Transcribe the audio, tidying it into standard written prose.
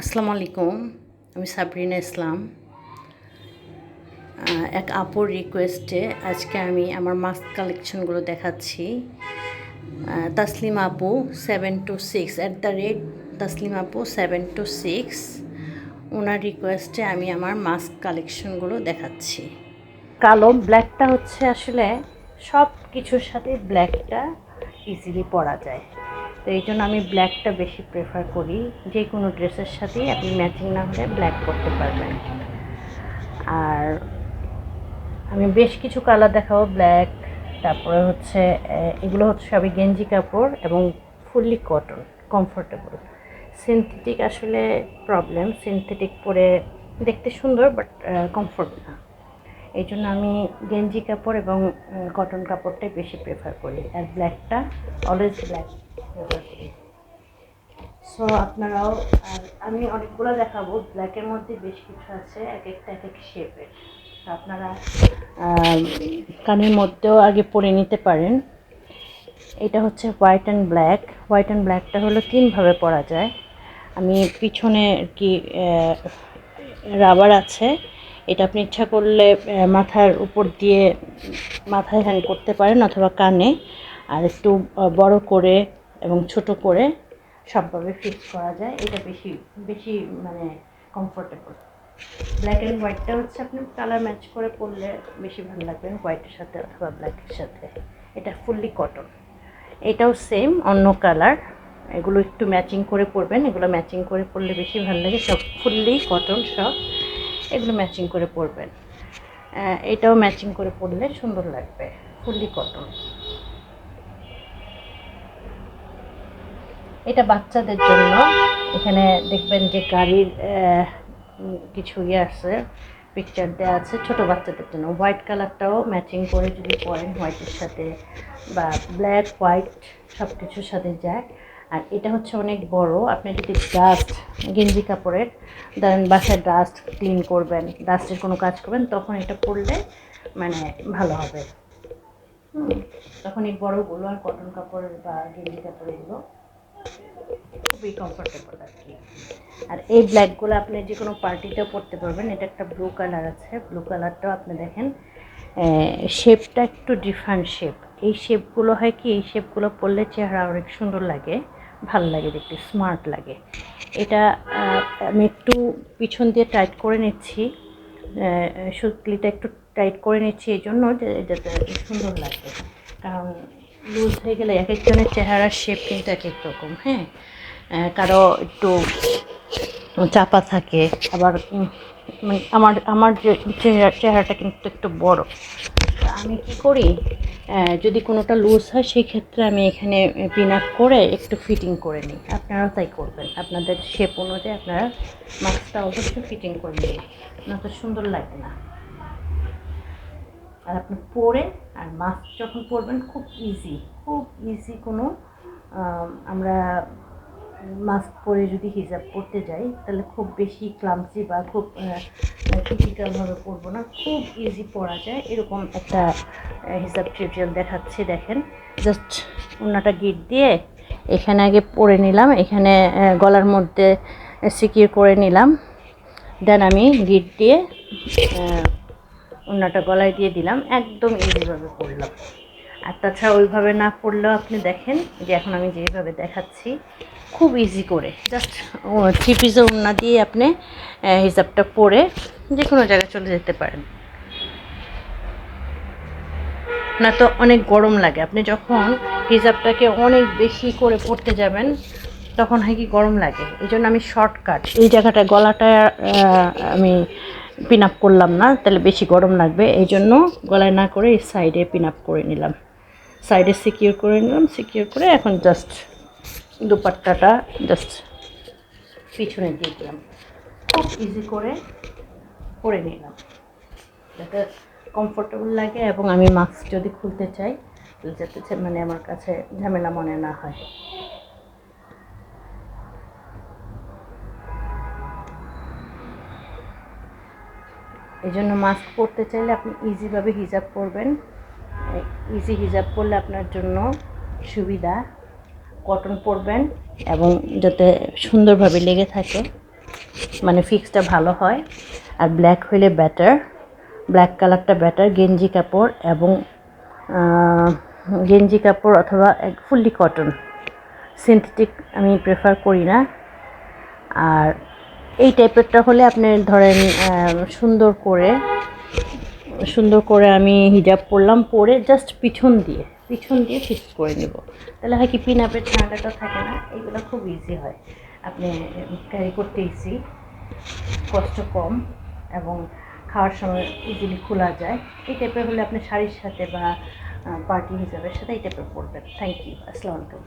আসসালামু আলাইকুম। আমি সাবরিনা ইসলাম। এক আপুর রিকোয়েস্টে আজকে আমি আমার মাস্ক কালেকশনগুলো দেখাচ্ছি। তাসলিম আপু 726 তাসলিম আপু 726, ওনার রিকোয়েস্টে আমি আমার মাস্ক কালেকশনগুলো দেখাচ্ছি। কালো ব্ল্যাকটা হচ্ছে আসলে সব কিছুর সাথে ব্ল্যাকটা ইজিলি পরা যায়, তো এই জন্য আমি ব্ল্যাকটা বেশি প্রেফার করি। যে কোনো ড্রেসের সাথেই আপনি ম্যাচিং না হলে ব্ল্যাক করতে পারবেন। আর আমি বেশ কিছু কালার দেখাবো। ব্ল্যাক, তারপরে হচ্ছে এগুলো হচ্ছে সবই গেঞ্জি কাপড় এবং ফুললি কটন, কমফোর্টেবল। সিনথেটিক আসলে প্রবলেম, সিনথেটিক পরে দেখতে সুন্দর বাট কমফোর্ট না। এই জন্য আমি গেঞ্জি কাপড় এবং কটন কাপড়টাই বেশি প্রেফার করি, আর ব্ল্যাকটা অলওয়েজ ব্ল্যাক প্রেফার করি। সো আপনারাও, আর আমি অনেকগুলো দেখাবো। ব্ল্যাকের মধ্যে বেশ কিছু আছে, এক একটা এক এক শেপের। আপনারা কানের মধ্যেও আগে পরে নিতে পারেন। এটা হচ্ছে white and black. White and ব্ল্যাকটা হলো তিনভাবে পরা যায়। আমি পিছনে কি রাবার আছে, এটা আপনি ইচ্ছা করলে মাথার উপর দিয়ে মাথায় হ্যাং করতে পারেন অথবা কানে, আর একটু বড় করে এবং ছোট করে সবভাবে ফিক্স করা যায়। এটা বেশি বেশি মানে কমফোর্টেবল। ব্ল্যাক অ্যান্ড হোয়াইটটা হচ্ছে আপনি কালার ম্যাচ করে পরলে বেশি ভালো লাগবে হোয়াইটের সাথে অথবা ব্ল্যাকের সাথে। এটা ফুললি কটন। এটাও সেম, অন্য কালার। এগুলো একটু ম্যাচিং করে পরবেন, এগুলো ম্যাচিং করে পরলে বেশি ভালো লাগে। সব ফুললি কটন, সব এগুলো ম্যাচিং করে পরবেন। এটাও ম্যাচিং করে পরলে সুন্দর লাগবে, ফুললি কটন। এটা বাচ্চাদের জন্য। এখানে দেখবেন যে গাড়ির কিছু আছে, পিকচার দেওয়া আছে ছোটো বাচ্চাদের জন্য। হোয়াইট কালারটাও ম্যাচিং করে যদি পরেন হোয়াইটের সাথে, বা ব্ল্যাক হোয়াইট সব কিছুর সাথে যায়। আর এটা হচ্ছে অনেক বড়। আপনি যদি ডাস্ট, গেঞ্জি কাপড়ের ধরেন বাসায় ডাস্ট ক্লিন করবেন, ডাস্টের কোনো কাজ করবেন, তখন এটা পরলে মানে ভালো হবে। তখন এই বড়গুলো আর কটন কাপড়ের বা গেঞ্জি কাপড়েরগুলো খুবই কমফোর্টেবল আর কি। আর এই ব্ল্যাকগুলো আপনি যে কোনো পার্টিতেও পরতে পারবেন। এটা একটা ব্লু কালার আছে, ব্লু কালারটাও আপনি দেখেন শেপটা একটু ডিফারেন্ট শেপ। এই শেপগুলো হয় কি, এই শেপগুলো পরলে চেহারা অনেক সুন্দর লাগে, ভালো লাগে দেখতে, স্মার্ট লাগে। এটা আমি একটু পিছন দিয়ে টাইট করে নিচ্ছি, সুতলিটা একটু টাইট করে নিচ্ছি এই জন্য যে এটাতে সুন্দর লাগবে। কারণ লুজ হয়ে গেলে এক একজনের চেহারার শেপ কিন্তু এক এক রকম। হ্যাঁ, কারো একটু চাপা থাকে, আবার আমার আমার যে চেহারাটা কিন্তু একটু বড়। আমি কি করি, যদি কোনোটা লুজ হয় সেই ক্ষেত্রে আমি এখানে পিন আপ করে একটু ফিটিং করে নিই। আপনারাও তাই করবেন, আপনাদের শেপ অনুযায়ী আপনারা মাস্কটা অবশ্যই ফিটিং করে নিন, না তো সুন্দর লাগে না। আর আপনি পরে আর মাস্ক যখন পরবেন খুব ইজি কোনো আমরা মাস্ক পরে যদি হিজাব পরতে যাই তাহলে খুব বেশি ক্লামসি বা খুব ক্রিটিক্যালভাবে পরবো না, খুব ইজি পরা যায়। এরকম একটা হিজাব টিউটোরিয়াল দেখাচ্ছি, দেখেন। জাস্ট ওড়নাটা গিট দিয়ে এখানে আগে পরে নিলাম, এখানে গলার মধ্যে সিকিউর করে নিলাম, দেন আমি গিট দিয়ে ওড়নাটা গলায় দিয়ে দিলাম, একদম ইজিভাবে পরলাম। আর তাছাড়া ওইভাবে না পরলেও আপনি দেখেন যে এখন আমি যেভাবে দেখাচ্ছি খুব ইজি করে জাস্ট 3 পিসের ওড়না দিয়ে আপনি হিজাবটা পরে যে কোনো জায়গায় চলে যেতে পারেন। না তো অনেক গরম লাগে, আপনি যখন হিজাবটাকে অনেক বেশি করে পরতে যাবেন তখন হয় কি গরম লাগে। এই জন্য আমি শর্টকাট এই জায়গাটা গলাটা আমি পিন আপ করলাম না, তাহলে বেশি গরম লাগবে। এই জন্য গলায় না করে এই সাইডে পিন আপ করে নিলাম, সাইডে সিকিউর করে নিলাম। সিকিউর করে এখন জাস্ট দুপাট্টাটা জাস্ট পিছনে দিয়ে দিলাম, খুব ইজি করে পরে নিলাম যাতে কমফোর্টেবল লাগে। এবং আমি মাস্ক যদি খুলতে চাই যাতে মানে আমার কাছে ঝামেলা মনে না হয়। এই জন্য মাস্ক পরতে চাইলে আপনি ইজিভাবে হিজাব পরবেন। ইজি হিজাব পরলে আপনার জন্য সুবিধা। কটন পরবেন এবং যাতে সুন্দরভাবে লেগে থাকে মানে ফিক্সটা ভালো হয়। আর ব্ল্যাক হইলে বেটার, ব্ল্যাক কালারটা বেটার। গেঞ্জি কাপড় অথবা ফুললি কটন, সিনথেটিক আমি প্রেফার করি না। আর এই টাইপেরটা হলে আপনি ধরেন সুন্দর করে আমি হিজাব পরলাম, পরে জাস্ট পিছন দিয়ে ফিক্স করে নেব। তাহলে হয় কি পিন আপের ঝামেলাটা থাকে না, এগুলো খুব ইজি হয়, আপনি ক্যারি করতে ইজি, কষ্ট কম এবং খাওয়ার সময় ইজিলি খোলা যায়। এই টাইপের হলে আপনি শাড়ির সাথে বা পার্টি হিসাবের সাথে এই টাইপের পরবেন। থ্যাংক ইউ, আসসালামু আলাইকুম।